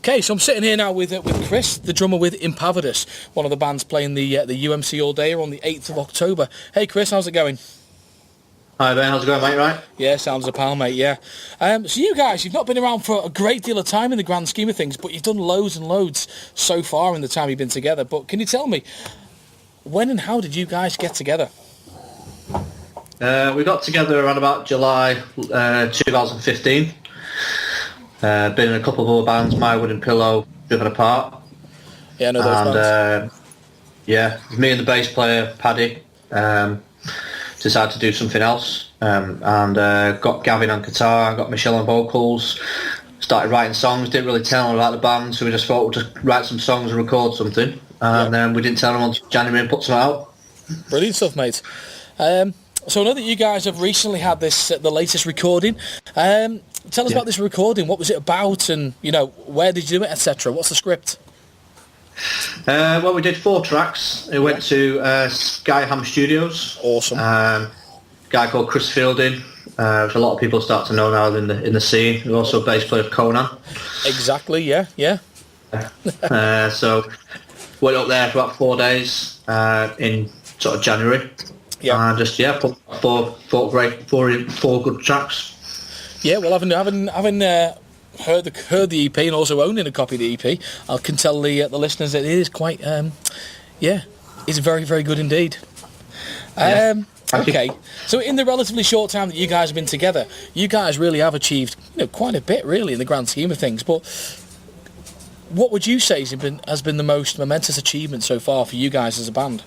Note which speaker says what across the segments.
Speaker 1: Okay, so I'm sitting here now with Chris, the drummer with Impavidus, one of the bands playing the UMC All Day on the 8th of October. Hey Chris, how's it going?
Speaker 2: Hi Ben, how's it going, mate? Right?
Speaker 1: Yeah, sounds a pal, mate, yeah. So you guys, you've not been around for a great deal of time in the grand scheme of things, but you've done loads and loads so far in the time you've been together. But can you tell me, when and how did you guys get together?
Speaker 2: We got together around about July 2015. Been in a couple of other bands, My Wooden Pillow, Driven Apart.
Speaker 1: Yeah, I know those bands.
Speaker 2: Me and the bass player, Paddy, decided to do something else. And got Gavin on guitar, got Michelle on vocals, started writing songs, didn't really tell them about the band, so we just thought we'd just write some songs and record something. And then we didn't tell them until January and put some out.
Speaker 1: Brilliant stuff, mate. So I know that you guys have recently had this, the latest recording. Tell us about this recording. What was it about, and where did you do it, etc. What's the script?
Speaker 2: Well, we did 4 tracks. It went to Skyham Studios.
Speaker 1: Awesome.
Speaker 2: Guy called Chris Fielding, which a lot of people start to know now in the scene. He's also a bass player of Conan.
Speaker 1: Exactly. Yeah.
Speaker 2: So went up there for about 4 days in sort of January.
Speaker 1: Yeah.
Speaker 2: And just put four good tracks. Yeah,
Speaker 1: well, having heard the EP and also owning a copy of the EP, I can tell the listeners that it is quite, it's very, very good indeed. Okay, so in the relatively short time that you guys have been together, you guys really have achieved quite a bit, really, in the grand scheme of things. But what would you say has been the most momentous achievement so far for you guys as a band?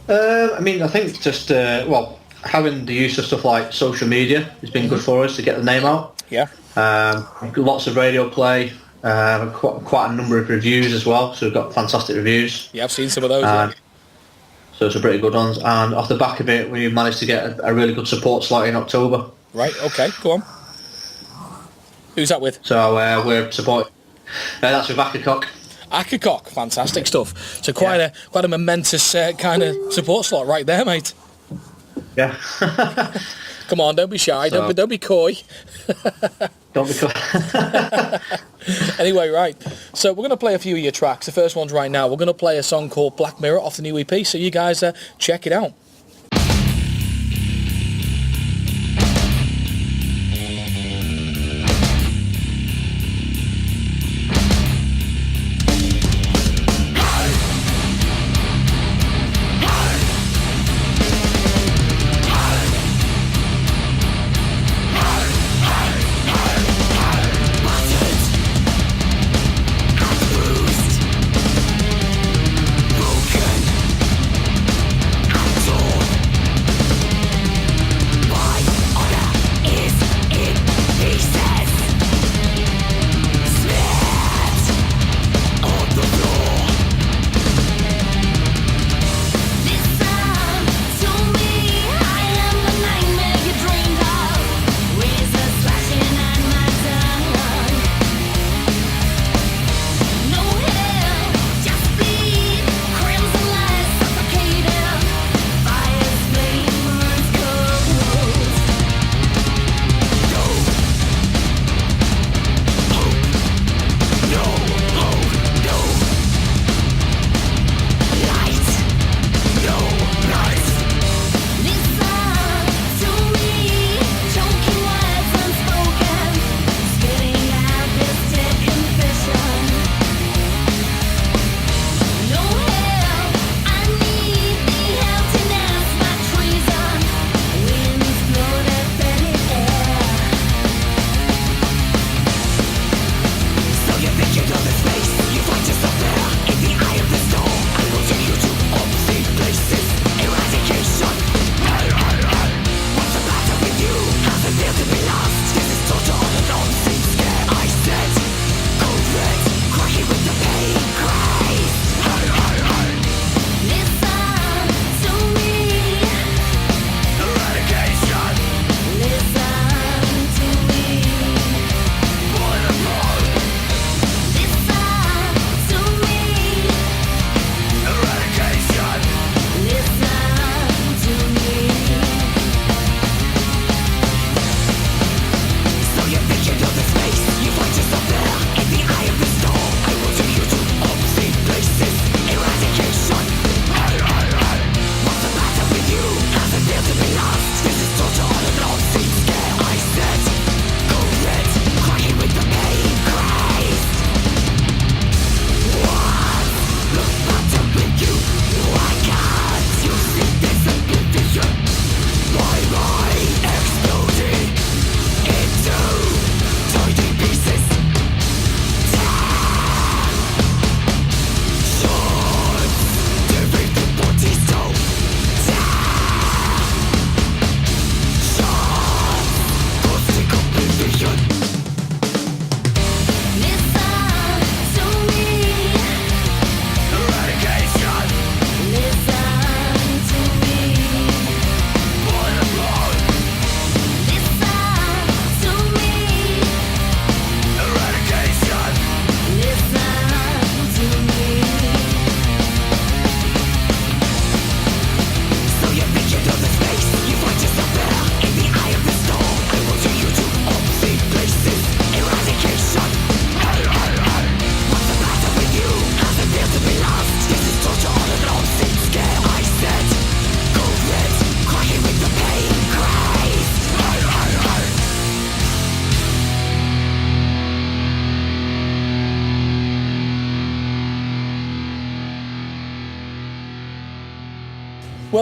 Speaker 2: I think just having the use of stuff like social media has been good for us to get the name out.
Speaker 1: Yeah.
Speaker 2: Lots of radio play, quite a number of reviews as well, so we've got fantastic reviews.
Speaker 1: Yeah, I've seen some of those.
Speaker 2: So some pretty good ones, and off the back of it we managed to get a really good support slot in October.
Speaker 1: Right, okay, go on. Who's that with?
Speaker 2: So we're supporting, that's with Akacock.
Speaker 1: Akacock, fantastic stuff. So quite a momentous kind of support slot right there, mate.
Speaker 2: Yeah.
Speaker 1: Come on, don't be shy, don't be coy.
Speaker 2: Don't be coy.
Speaker 1: Anyway, right. So we're going to play a few of your tracks. The first one's right now. We're going to play a song called Black Mirror off the new EP. So you guys check it out.
Speaker 3: Broken,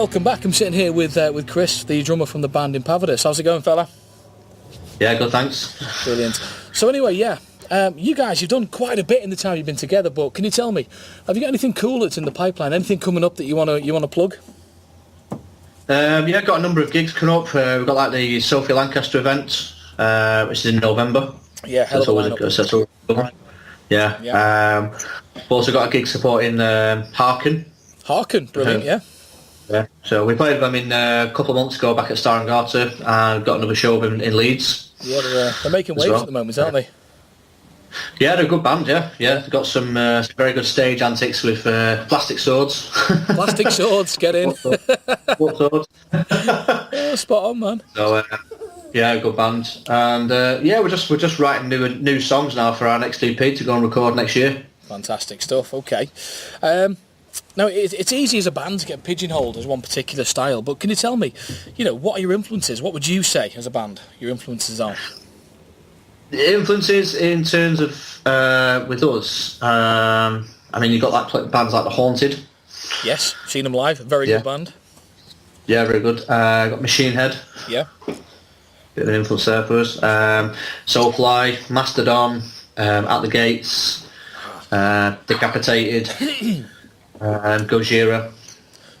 Speaker 1: welcome back. I'm sitting here with Chris, the drummer from the band Impavidus. How's it going, fella?
Speaker 2: Yeah, good, thanks.
Speaker 1: Brilliant. So anyway, you guys, you've done quite a bit in the time you've been together, but can you tell me, have you got anything cool that's in the pipeline? Anything coming up that you want to plug?
Speaker 2: Got a number of gigs coming up. We've got like the Sophie Lancaster event, which is in November.
Speaker 1: Yeah, hell of a lineup.
Speaker 2: Yeah. We've also got a gig supporting Harken.
Speaker 1: Harken, brilliant, yeah.
Speaker 2: Yeah. So we played them in a couple of months ago back at Star and Garter, and got another show in Leeds.
Speaker 1: Yeah, they're making waves at the moment, aren't they?
Speaker 2: Yeah, they're a good band, yeah. They've got some very good stage antics with plastic swords.
Speaker 1: Plastic swords, get in.
Speaker 2: What swords?
Speaker 1: Oh, spot on, man.
Speaker 2: So, a good band. And, we're just writing new songs now for our next EP to go and record next year.
Speaker 1: Fantastic stuff, okay. Now, it's easy as a band to get pigeonholed as one particular style, but can you tell me, what are your influences? What would you say as a band your influences are?
Speaker 2: The influences in terms of with us, you've got like bands like The Haunted.
Speaker 1: Yes, seen them live. Very good band.
Speaker 2: Yeah, very good. Got Machine Head.
Speaker 1: Yeah.
Speaker 2: Bit of an influence there for us. Soulfly, Mastodon, At the Gates, Decapitated, Gojira,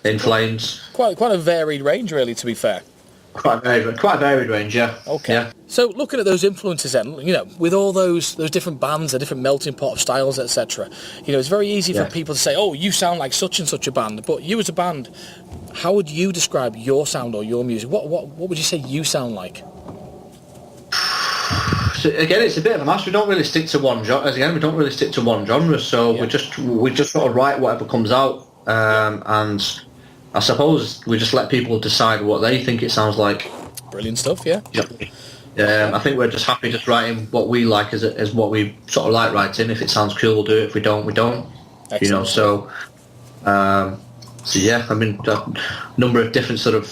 Speaker 2: In Flames.
Speaker 1: Quite a varied range, really, to be fair.
Speaker 2: Quite a varied range, yeah.
Speaker 1: Okay.
Speaker 2: Yeah.
Speaker 1: So looking at those influences then, with all those different bands, a different melting pot of styles, etc., it's very easy for people to say, oh, you sound like such and such a band, but you as a band, how would you describe your sound or your music? What would you say you sound like?
Speaker 2: So again, it's a bit of a mash. We don't really stick to one genre. So we just sort of write whatever comes out, and I suppose we just let people decide what they think it sounds like.
Speaker 1: Brilliant stuff, yeah.
Speaker 2: I think we're just happy just writing what we like as what we sort of like writing. If it sounds cool, we'll do it. If we don't, we don't.
Speaker 1: Excellent.
Speaker 2: A number of different sort of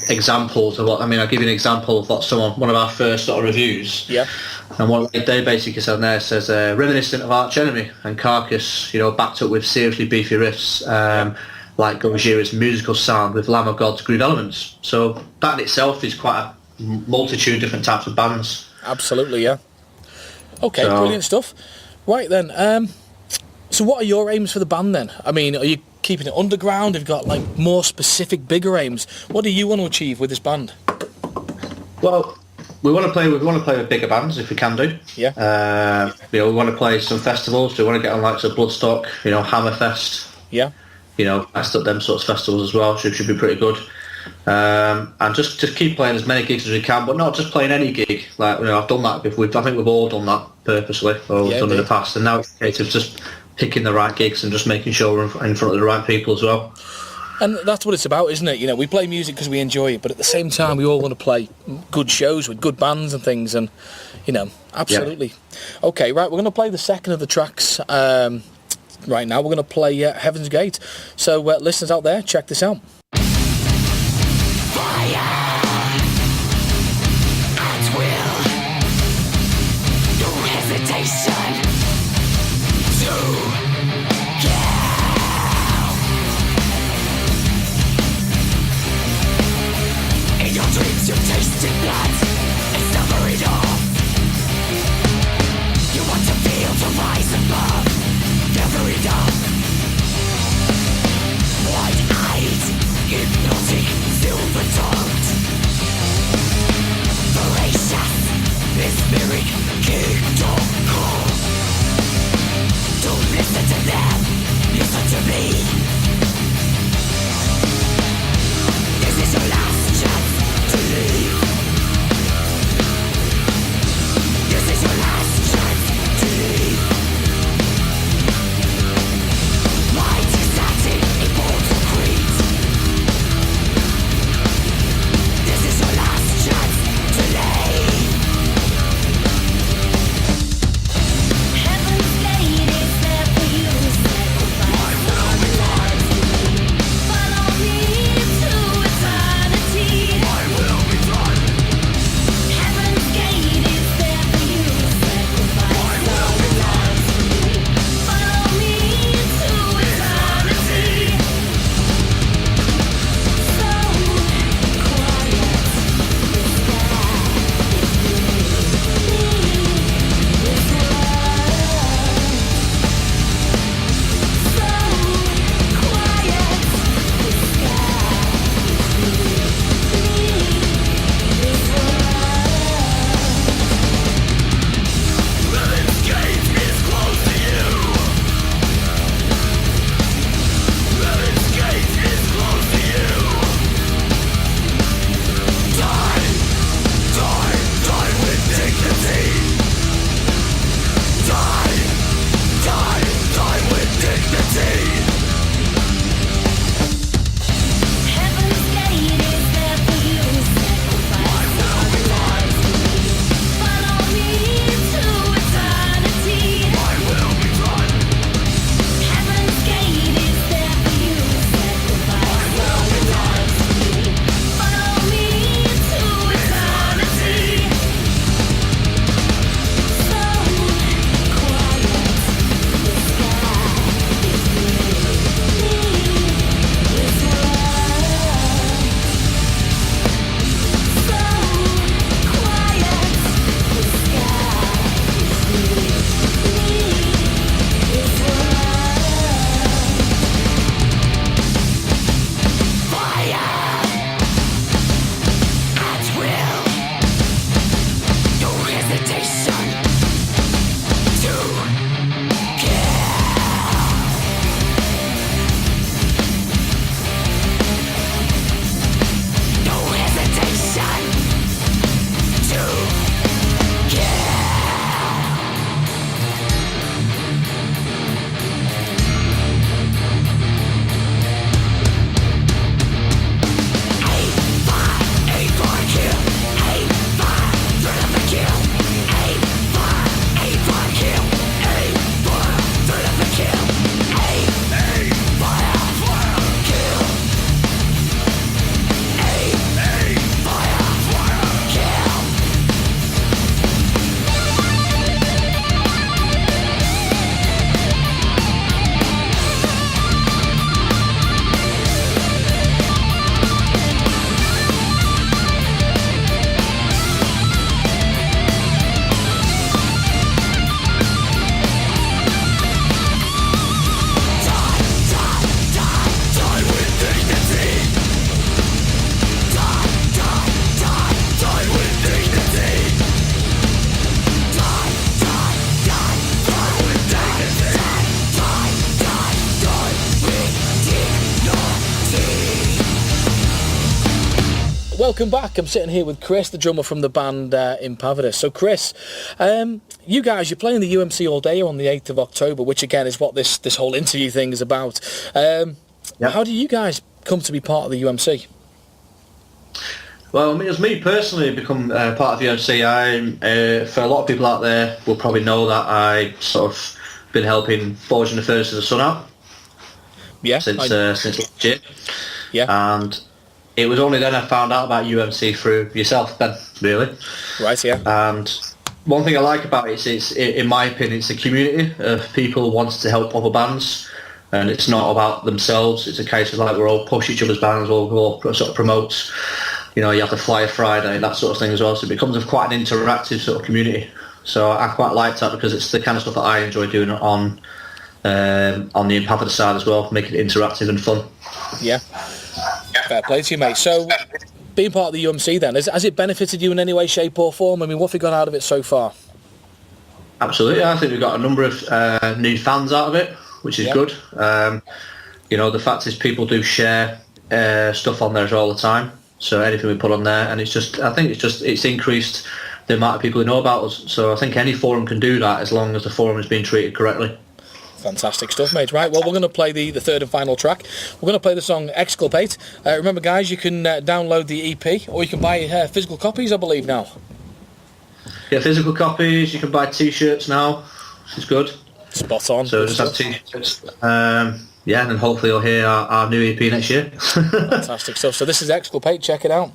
Speaker 2: examples of what. I'll give you an example of what one of our first sort of reviews.
Speaker 1: Yeah.
Speaker 2: And what they basically said there says reminiscent of Arch Enemy and Carcass, backed up with seriously beefy riffs. Like Gojira's musical sound with Lamb of God's groove elements. So that in itself is quite a multitude of different types of bands.
Speaker 1: Absolutely, yeah. Okay, brilliant stuff. Right then, so what are your aims for the band then? Are you keeping it underground? Have you got like more specific, bigger aims? What do you want to achieve with this band?
Speaker 2: Well, we want to play with bigger bands if we can do.
Speaker 1: Yeah.
Speaker 2: We want to play some festivals. We want to get on like Bloodstock, Hammerfest.
Speaker 1: Yeah.
Speaker 2: Passed up them sorts of festivals as well. Should be pretty good. And just keep playing as many gigs as we can, but not just playing any gig. Like I've done that before. I think we've all done that purposely, or we've done in the past. And now it's a case of just picking the right gigs and just making sure we're in front of the right people as well.
Speaker 1: And that's what it's about, isn't it? We play music because we enjoy it, but at the same time, we all want to play good shows with good bands and things. And absolutely. Yeah. Okay, right. We're going to play the second of the tracks. Right now, we're going to play Heaven's Gate. So, listeners out there, check this out.
Speaker 3: Fire at will, no hesitation to kill. In your dreams, you've tasted blood and suffer it off. You want to feel to rise above. Never enough. Wide-eyed, hypnotic, silver-tongued, voracious, mesmeric, kingdom call.
Speaker 1: welcome back. I'm sitting here with Chris, the drummer from the band Impavidus. So Chris, you guys, you're playing the UMC all day on the 8th of October, which again is what this whole interview thing is about. How do you guys come to be part of the UMC?
Speaker 2: Well, as me personally become part of the UMC, for a lot of people out there will probably know that I sort of been helping Forging the Furnace of the Sun out.
Speaker 1: Yeah.
Speaker 2: Since last year.
Speaker 1: Yeah.
Speaker 2: And it was only then I found out about UMC through yourself, Ben, really.
Speaker 1: Right, yeah.
Speaker 2: And one thing I like about it is, in my opinion, it's a community of people wanting to help other bands, and it's not about themselves. It's a case of like we're all push each other's bands, we'll all sort of promote. You know, you have the Flyer Friday, that sort of thing as well. So it becomes quite an interactive sort of community. So I quite like that because it's the kind of stuff that I enjoy doing on the Impavidus side as well, making it interactive and fun.
Speaker 1: Yeah. Fair play to you, mate. So, being part of the UMC then, has it benefited you in any way, shape or form? I mean, what have you got out of it so far?
Speaker 2: Absolutely. I think we've got a number of new fans out of it, which is good. You know, the fact is people do share stuff on there all the time. So anything we put on there, and it's increased the amount of people who know about us. So I think any forum can do that as long as the forum is being treated correctly.
Speaker 1: Fantastic stuff, mate. Right, well, we're going to play the third and final track. We're going to play the song Exculpate. Remember, guys, you can download the EP, or you can buy physical copies, I believe, now.
Speaker 2: Yeah, physical copies. You can buy T-shirts now, which is good.
Speaker 1: Spot on.
Speaker 2: So just have T-shirts. Yeah, and then hopefully you'll hear our new EP next year.
Speaker 1: Fantastic stuff. So this is Exculpate. Check it out.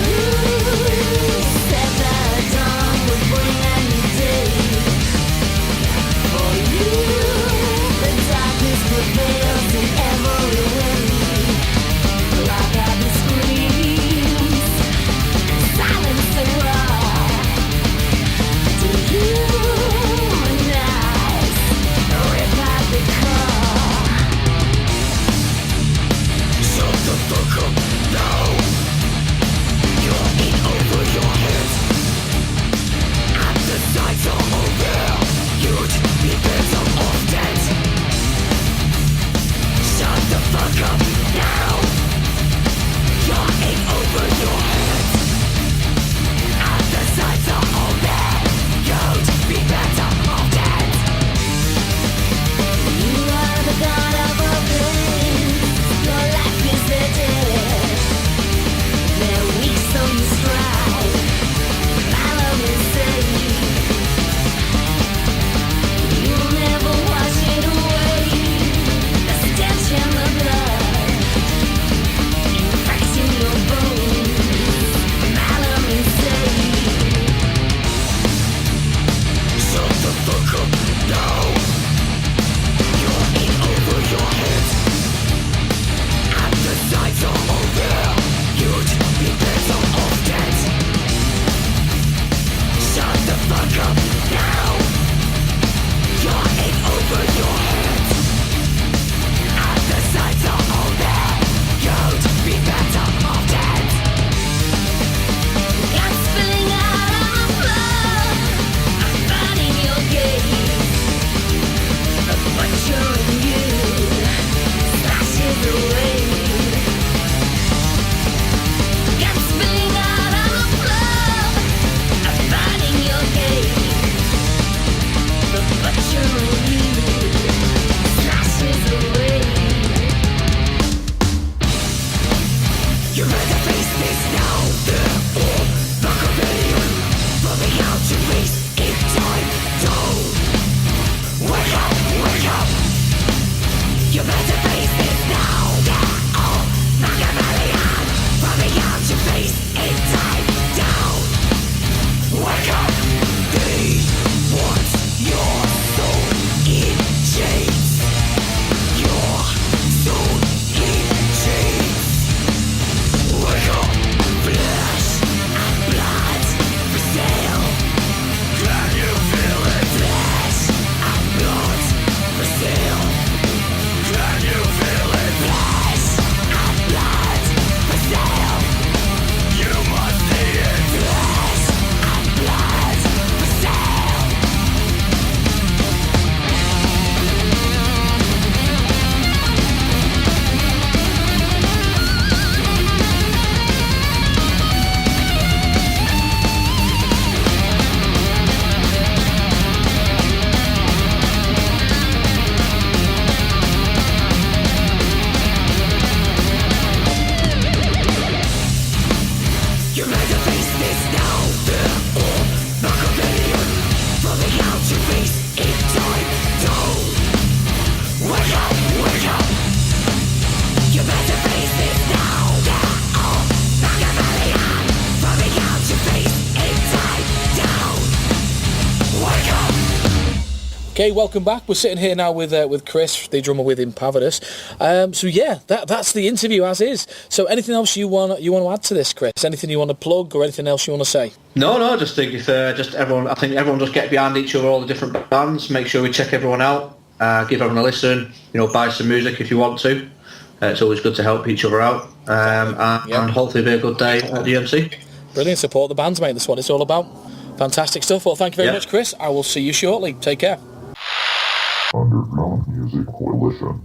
Speaker 3: Ooh.
Speaker 1: Okay, welcome back. We're sitting here now with Chris, the drummer with Impavidus. So yeah, that's the interview as is. So anything else you want to add to this, Chris? Anything you want to plug or anything else you want to say?
Speaker 2: No, just think if everyone just get behind each other, all the different bands. Make sure we check everyone out. Give everyone a listen. Buy some music if you want to. It's always good to help each other out. And hopefully be a good day at the UMC.
Speaker 1: Brilliant. Support the bands, mate. That's what it's all about. Fantastic stuff. Well, thank you very much, Chris. I will see you shortly. Take care.
Speaker 4: Underground Music Coalition.